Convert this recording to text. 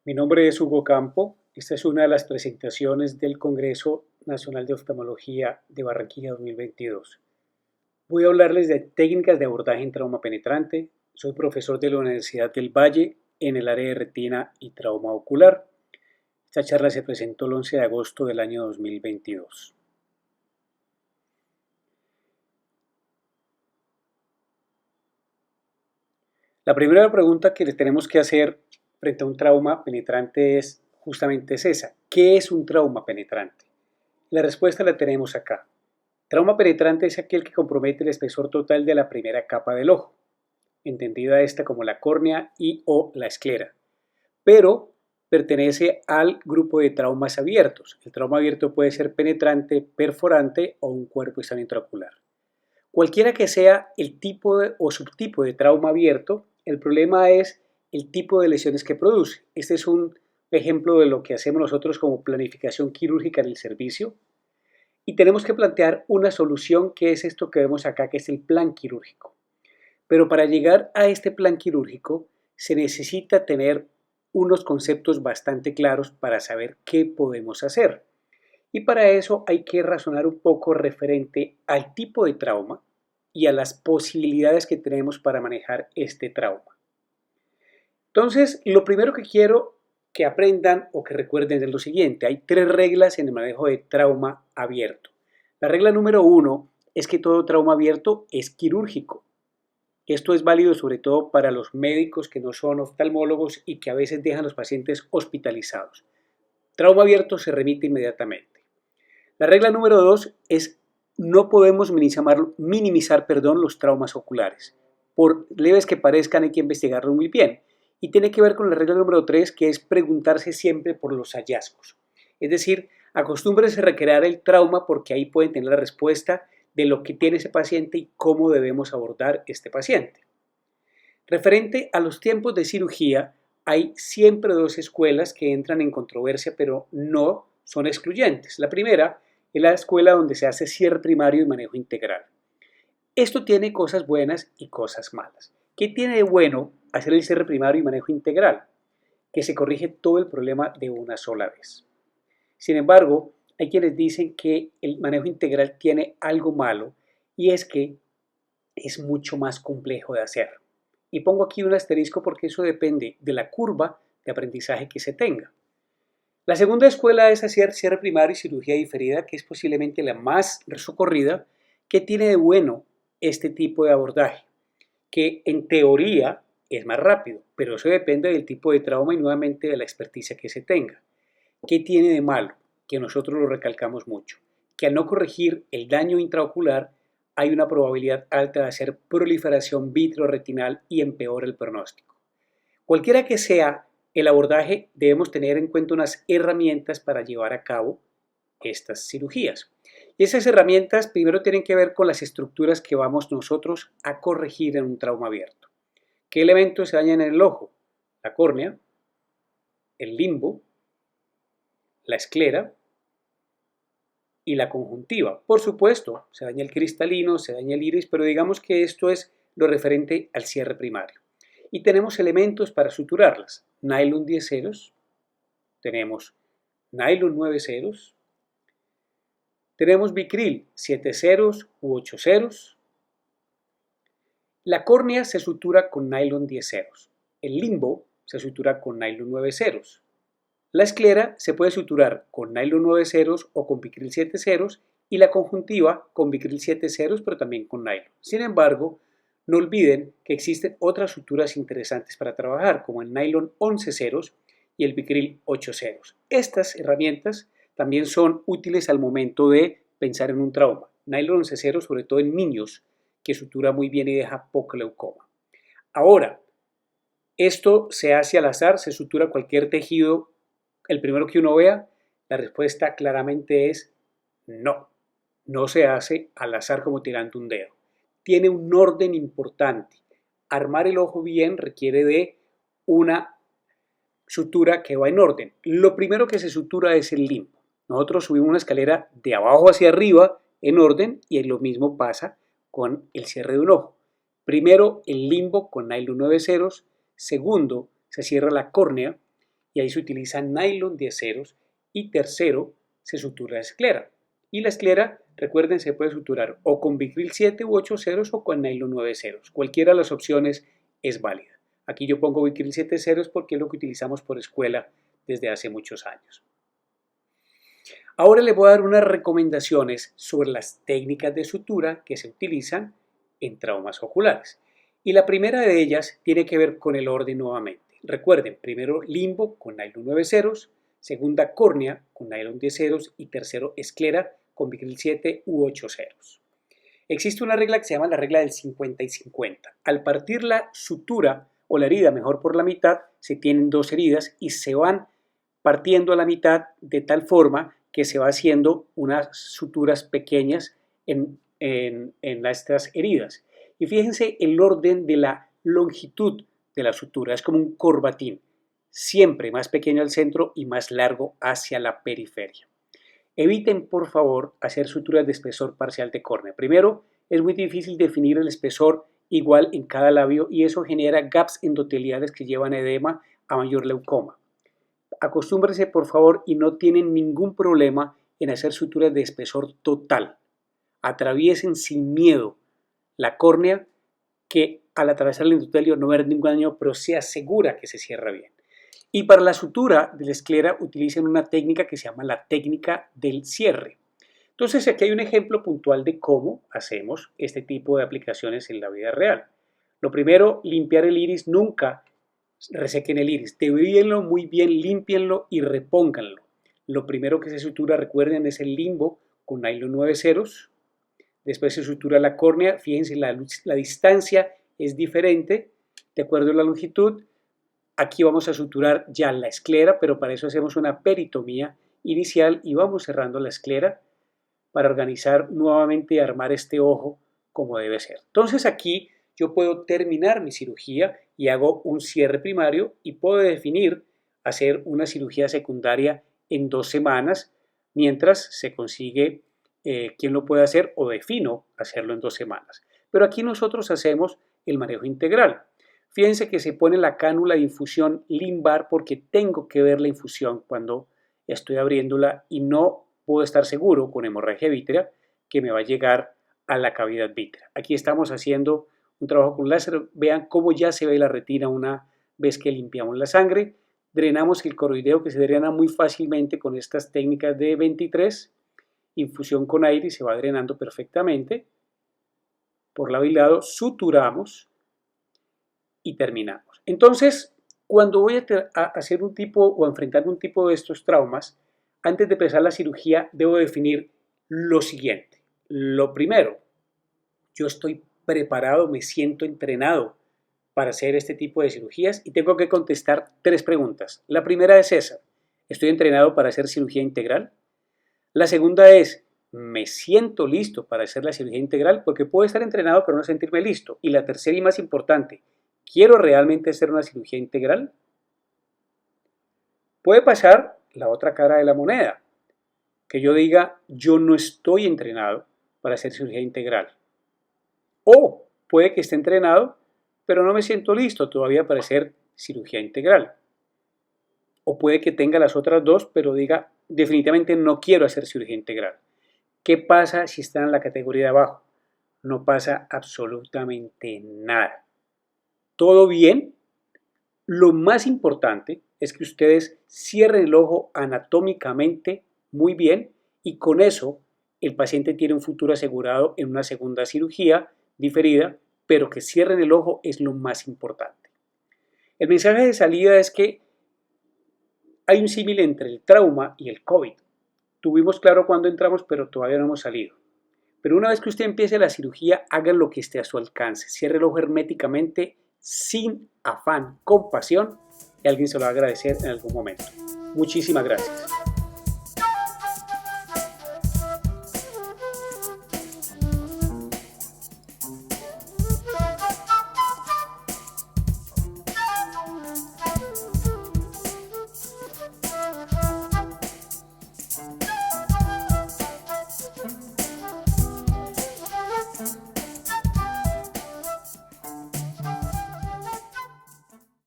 Mi nombre es Hugo Campo. Esta es una de las presentaciones del Congreso Nacional de Oftalmología de Barranquilla 2022. Voy a hablarles de técnicas de abordaje en trauma penetrante. Soy profesor de la Universidad del Valle en el área de retina y trauma ocular. Esta charla se presentó el 11 de agosto del año 2022. La primera pregunta que le tenemos que hacer frente a un trauma penetrante es justamente esa. ¿Qué es un trauma penetrante? La respuesta la tenemos acá. Trauma penetrante es aquel que compromete el espesor total de la primera capa del ojo, entendida esta como la córnea y o la esclera, pero pertenece al grupo de traumas abiertos. El trauma abierto puede ser penetrante, perforante o un cuerpo externo intraocular. Cualquiera que sea el tipo o subtipo de trauma abierto, el problema es el tipo de lesiones que produce. Este es un ejemplo de lo que hacemos nosotros como planificación quirúrgica en el servicio. Y tenemos que plantear una solución, que es esto que vemos acá, que es el plan quirúrgico. Pero para llegar a este plan quirúrgico se necesita tener unos conceptos bastante claros para saber qué podemos hacer. Y para eso hay que razonar un poco referente al tipo de trauma y a las posibilidades que tenemos para manejar este trauma. Entonces, lo primero que quiero que aprendan o que recuerden es lo siguiente. Hay 3 reglas en el manejo de trauma abierto. La regla número 1 es que todo trauma abierto es quirúrgico. Esto es válido sobre todo para los médicos que no son oftalmólogos y que a veces dejan a los pacientes hospitalizados. Trauma abierto se remite inmediatamente. La regla número 2 es no podemos minimizar los traumas oculares. Por leves que parezcan hay que investigarlo muy bien. Y tiene que ver con la regla número 3, que es preguntarse siempre por los hallazgos. Es decir, acostúmbrense a recrear el trauma porque ahí pueden tener la respuesta de lo que tiene ese paciente y cómo debemos abordar este paciente. Referente a los tiempos de cirugía, hay siempre 2 escuelas que entran en controversia, pero no son excluyentes. La primera es la escuela donde se hace cierre primario y manejo integral. Esto tiene cosas buenas y cosas malas. ¿Qué tiene de bueno hacer el cierre primario y manejo integral? Que se corrige todo el problema de una sola vez. Sin embargo, hay quienes dicen que el manejo integral tiene algo malo y es que es mucho más complejo de hacer. Y pongo aquí un asterisco porque eso depende de la curva de aprendizaje que se tenga. La segunda escuela es hacer cierre primario y cirugía diferida, que es posiblemente la más socorrida. ¿Qué tiene de bueno este tipo de abordaje? Que en teoría es más rápido, pero eso depende del tipo de trauma y nuevamente de la experticia que se tenga. ¿Qué tiene de malo? Que nosotros lo recalcamos mucho, que al no corregir el daño intraocular hay una probabilidad alta de hacer proliferación vitreoretinal y empeora el pronóstico. Cualquiera que sea el abordaje, debemos tener en cuenta unas herramientas para llevar a cabo estas cirugías. Y esas herramientas primero tienen que ver con las estructuras que vamos nosotros a corregir en un trauma abierto. ¿Qué elementos se dañan en el ojo? La córnea, el limbo, la esclera y la conjuntiva. Por supuesto, se daña el cristalino, se daña el iris, pero digamos que esto es lo referente al cierre primario. Y tenemos elementos para suturarlas. Nylon 10 ceros, tenemos nylon 9 ceros, tenemos Vicryl 7 ceros u 8 ceros. La córnea se sutura con nylon 10 ceros. El limbo se sutura con nylon 9 ceros. La esclera se puede suturar con nylon 9 ceros o con Vicryl 7 ceros y la conjuntiva con Vicryl 7 ceros, pero también con nylon. Sin embargo, no olviden que existen otras suturas interesantes para trabajar, como el nylon 11 ceros y el Vicryl 8 ceros. Estas herramientas también son útiles al momento de pensar en un trauma. Nylon 11 ceros, sobre todo en niños, que sutura muy bien y deja poco glaucoma. Ahora, esto se hace al azar, se sutura cualquier tejido el primero que uno vea. La respuesta claramente es no. No se hace al azar como tirando un dedo. Tiene un orden importante. Armar el ojo bien requiere de una sutura que va en orden. Lo primero que se sutura es el limbo. Nosotros subimos una escalera de abajo hacia arriba en orden y lo mismo pasa con el cierre de un ojo. Primero el limbo con nylon 9 ceros. Segundo, se cierra la córnea y ahí se utiliza nylon 10 ceros y tercero se sutura la esclera. Y la esclera, recuerden, se puede suturar o con Vicryl 7 u 8 ceros o con nylon 9 ceros. Cualquiera de las opciones es válida. Aquí yo pongo Vicryl 7 ceros porque es lo que utilizamos por escuela desde hace muchos años. Ahora les voy a dar unas recomendaciones sobre las técnicas de sutura que se utilizan en traumas oculares. Y la primera de ellas tiene que ver con el orden nuevamente. Recuerden, primero limbo con nylon 9 ceros, segunda córnea con nylon 10 ceros y tercero esclera con Vicryl 7 u 8 ceros. Existe una regla que se llama la regla del 50 y 50. Al partir la sutura o la herida mejor por la mitad, se tienen dos heridas y se van partiendo a la mitad de tal forma que se va haciendo unas suturas pequeñas en estas heridas. Y fíjense el orden de la longitud de la sutura, es como un corbatín, siempre más pequeño al centro y más largo hacia la periferia. Eviten, por favor, hacer suturas de espesor parcial de córnea. Primero, es muy difícil definir el espesor igual en cada labio y eso genera gaps endoteliales que llevan a edema, a mayor leucoma. Acostúmbrense, por favor, y no tienen ningún problema en hacer suturas de espesor total. Atraviesen sin miedo la córnea, que al atravesar el endotelio no va a haber ningún daño, pero se asegura que se cierra bien. Y para la sutura de la esclera utilicen una técnica que se llama la técnica del cierre. Entonces aquí hay un ejemplo puntual de cómo hacemos este tipo de aplicaciones en la vida real. Lo primero, limpiar el iris. Nunca resequen el iris, debríenlo muy bien, límpienlo y repónganlo. Lo primero que se sutura, recuerden, es el limbo con nylon 9 ceros. Después se sutura la córnea. Fíjense, la distancia es diferente de acuerdo a la longitud. Aquí vamos a suturar ya la esclera, pero para eso hacemos una peritomía inicial y vamos cerrando la esclera para organizar nuevamente y armar este ojo como debe ser. Entonces aquí yo puedo terminar mi cirugía y hago un cierre primario y puedo definir hacer una cirugía secundaria en 2 semanas mientras se consigue quién lo puede hacer o defino hacerlo en 2 semanas. Pero aquí nosotros hacemos el manejo integral. Fíjense que se pone la cánula de infusión limbar porque tengo que ver la infusión cuando estoy abriéndola y no puedo estar seguro con hemorragia vítrea que me va a llegar a la cavidad vítrea. Aquí estamos haciendo un trabajo con láser. Vean cómo ya se ve la retina una vez que limpiamos la sangre. Drenamos el coroideo, que se drena muy fácilmente con estas técnicas de 23. Infusión con aire y se va drenando perfectamente. Por lado y lado suturamos y terminamos. Entonces, cuando voy a hacer un tipo o a enfrentar un tipo de estos traumas, antes de empezar la cirugía debo definir lo siguiente. Lo primero, yo estoy preparado, me siento entrenado para hacer este tipo de cirugías y tengo que contestar 3 preguntas. La primera es esa: ¿estoy entrenado para hacer cirugía integral? La segunda es: ¿me siento listo para hacer la cirugía integral? Porque puedo estar entrenado pero no sentirme listo. Y la tercera y más importante: ¿quiero realmente hacer una cirugía integral? Puede pasar la otra cara de la moneda, que yo diga, yo no estoy entrenado para hacer cirugía integral. O puede que esté entrenado, pero no me siento listo todavía para hacer cirugía integral. O puede que tenga las otras dos, pero diga, definitivamente no quiero hacer cirugía integral. ¿Qué pasa si están en la categoría de abajo? No pasa absolutamente nada. Todo bien. Lo más importante es que ustedes cierren el ojo anatómicamente muy bien y con eso el paciente tiene un futuro asegurado en una segunda cirugía diferida, pero que cierren el ojo es lo más importante. El mensaje de salida es que hay un símil entre el trauma y el COVID. Tuvimos claro cuando entramos, pero todavía no hemos salido. Pero una vez que usted empiece la cirugía, haga lo que esté a su alcance. Cierre el ojo herméticamente, sin afán, con pasión, y alguien se lo va a agradecer en algún momento. Muchísimas gracias.